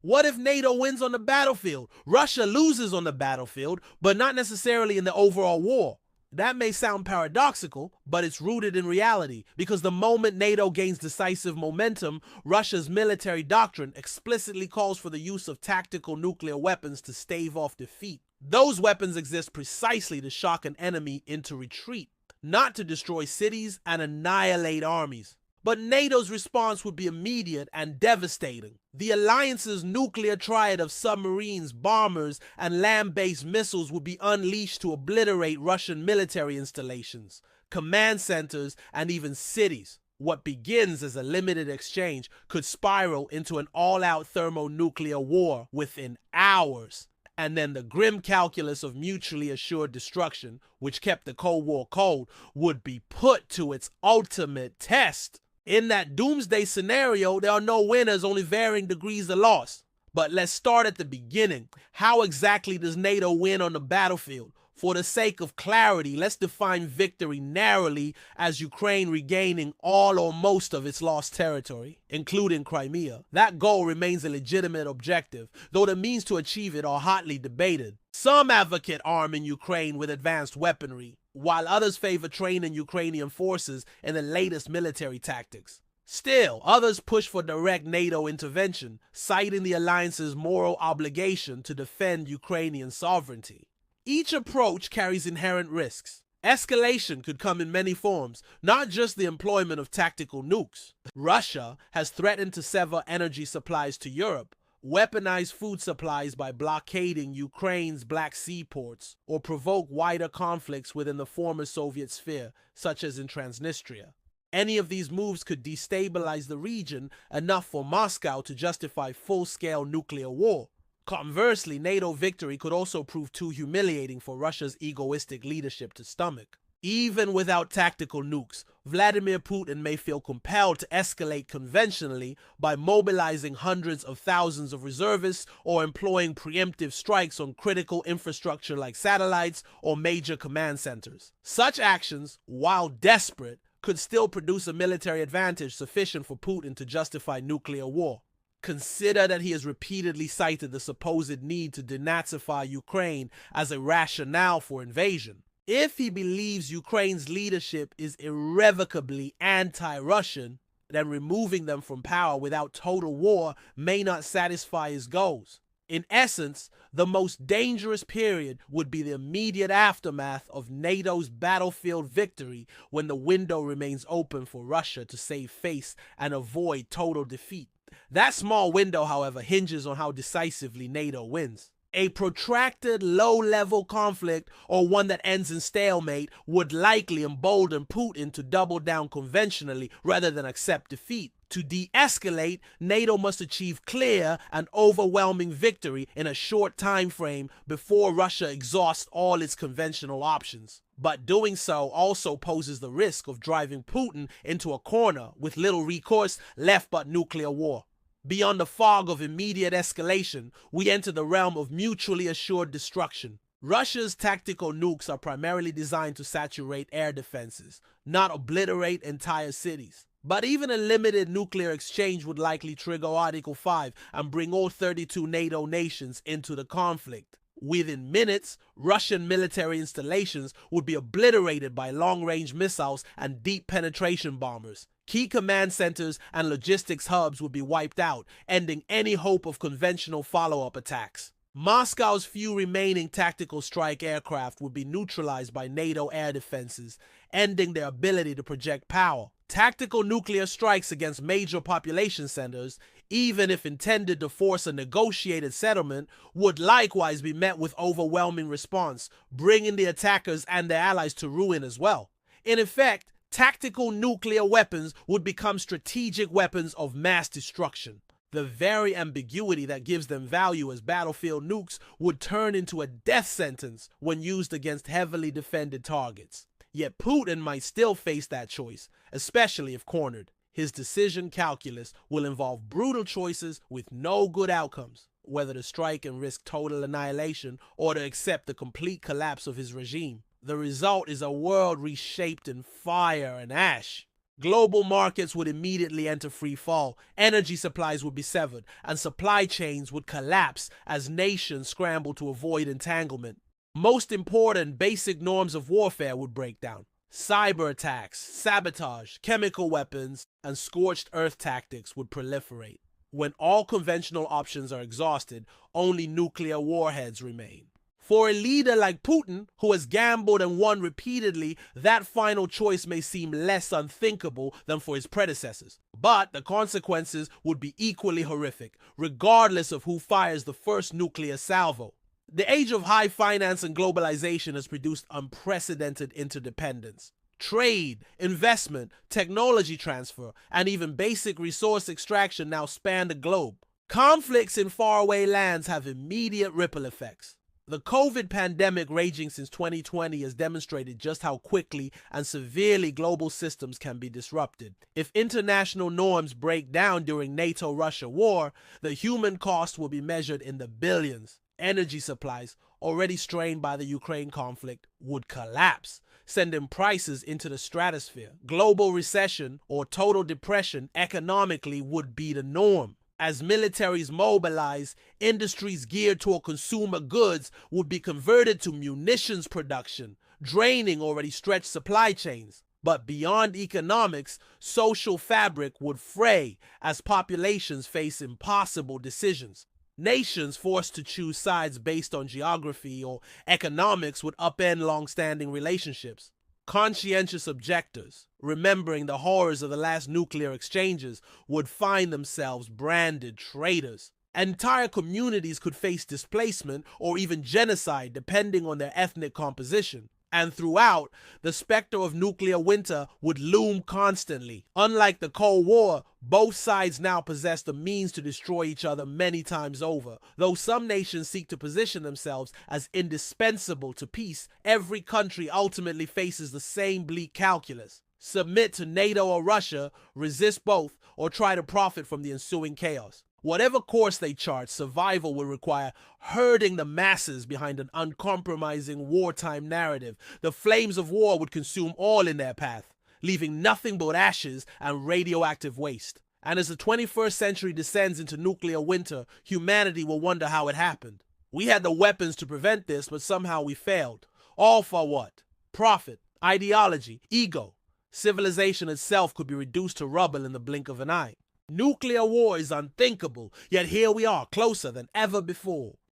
What if NATO wins on the battlefield? Russia loses on the battlefield, but not necessarily in the overall war. That may sound paradoxical, but it's rooted in reality, because the moment NATO gains decisive momentum, Russia's military doctrine explicitly calls for the use of tactical nuclear weapons to stave off defeat. Those weapons exist precisely to shock an enemy into retreat, not to destroy cities and annihilate armies. But NATO's response would be immediate and devastating. The alliance's nuclear triad of submarines, bombers, and land-based missiles would be unleashed to obliterate Russian military installations, command centers, and even cities. What begins as a limited exchange could spiral into an all-out thermonuclear war within hours. And then the grim calculus of mutually assured destruction, which kept the Cold War cold, would be put to its ultimate test. In that doomsday scenario, there are no winners, only varying degrees of loss. But let's start at the beginning. How exactly does NATO win on the battlefield? For the sake of clarity, let's define victory narrowly as Ukraine regaining all or most of its lost territory, including Crimea. That goal remains a legitimate objective, though the means to achieve it are hotly debated. Some advocate arming Ukraine with advanced weaponry, while others favor training Ukrainian forces in the latest military tactics. Still, others push for direct NATO intervention, citing the alliance's moral obligation to defend Ukrainian sovereignty. Each approach carries inherent risks. Escalation could come in many forms, not just the employment of tactical nukes. Russia has threatened to sever energy supplies to Europe, weaponize food supplies by blockading Ukraine's Black Sea ports, or provoke wider conflicts within the former Soviet sphere, such as in Transnistria. Any of these moves could destabilize the region enough for Moscow to justify full-scale nuclear war. Conversely, NATO victory could also prove too humiliating for Russia's egoistic leadership to stomach. Even without tactical nukes, Vladimir Putin may feel compelled to escalate conventionally by mobilizing hundreds of thousands of reservists or employing preemptive strikes on critical infrastructure like satellites or major command centers. Such actions, while desperate, could still produce a military advantage sufficient for Putin to justify nuclear war. Consider that he has repeatedly cited the supposed need to denazify Ukraine as a rationale for invasion. If he believes Ukraine's leadership is irrevocably anti-Russian, then removing them from power without total war may not satisfy his goals. In essence, the most dangerous period would be the immediate aftermath of NATO's battlefield victory, when the window remains open for Russia to save face and avoid total defeat. That small window, however, hinges on how decisively NATO wins. A protracted, low-level conflict, or one that ends in stalemate, would likely embolden Putin to double down conventionally rather than accept defeat. To de-escalate, NATO must achieve clear and overwhelming victory in a short time frame before Russia exhausts all its conventional options. But doing so also poses the risk of driving Putin into a corner with little recourse left but nuclear war. Beyond the fog of immediate escalation, we enter the realm of mutually assured destruction. Russia's tactical nukes are primarily designed to saturate air defenses, not obliterate entire cities. But even a limited nuclear exchange would likely trigger Article 5 and bring all 32 NATO nations into the conflict. Within minutes, Russian military installations would be obliterated by long-range missiles and deep penetration bombers. Key command centers and logistics hubs would be wiped out, ending any hope of conventional follow-up attacks. Moscow's few remaining tactical strike aircraft would be neutralized by NATO air defenses, ending their ability to project power. Tactical nuclear strikes against major population centers, even if intended to force a negotiated settlement, would likewise be met with overwhelming response, bringing the attackers and their allies to ruin as well. In effect, tactical nuclear weapons would become strategic weapons of mass destruction. The very ambiguity that gives them value as battlefield nukes would turn into a death sentence when used against heavily defended targets. Yet Putin might still face that choice, especially if cornered. His decision calculus will involve brutal choices with no good outcomes, whether to strike and risk total annihilation or to accept the complete collapse of his regime. The result is a world reshaped in fire and ash. Global markets would immediately enter free fall, energy supplies would be severed, and supply chains would collapse as nations scrambled to avoid entanglement. Most important basic norms of warfare would break down. Cyber attacks, sabotage, chemical weapons, and scorched earth tactics would proliferate. When all conventional options are exhausted, only nuclear warheads remain. For a leader like Putin, who has gambled and won repeatedly, that final choice may seem less unthinkable than for his predecessors. But the consequences would be equally horrific, regardless of who fires the first nuclear salvo. The age of high finance and globalization has produced unprecedented interdependence. Trade, investment, technology transfer, and even basic resource extraction now span the globe. Conflicts in faraway lands have immediate ripple effects. The COVID pandemic raging since 2020 has demonstrated just how quickly and severely global systems can be disrupted. If international norms break down during NATO-Russia war, the human cost will be measured in the billions. Energy supplies, already strained by the Ukraine conflict, would collapse, sending prices into the stratosphere. Global recession or total depression economically would be the norm. As militaries mobilize, industries geared toward consumer goods would be converted to munitions production, draining already stretched supply chains. But beyond economics, social fabric would fray as populations face impossible decisions. Nations forced to choose sides based on geography or economics would upend long-standing relationships. Conscientious objectors, remembering the horrors of the last nuclear exchanges, would find themselves branded traitors. Entire communities could face displacement or even genocide depending on their ethnic composition. And throughout, the specter of nuclear winter would loom constantly. Unlike the Cold War, both sides now possess the means to destroy each other many times over. Though some nations seek to position themselves as indispensable to peace, every country ultimately faces the same bleak calculus. Submit to NATO or Russia, resist both, or try to profit from the ensuing chaos. Whatever course they chart, survival will require herding the masses behind an uncompromising wartime narrative. The flames of war would consume all in their path, leaving nothing but ashes and radioactive waste. And as the 21st century descends into nuclear winter, humanity will wonder how it happened. We had the weapons to prevent this, but somehow we failed. All for what? Profit, ideology, ego. Civilization itself could be reduced to rubble in the blink of an eye. Nuclear war is unthinkable, yet here we are, closer than ever before.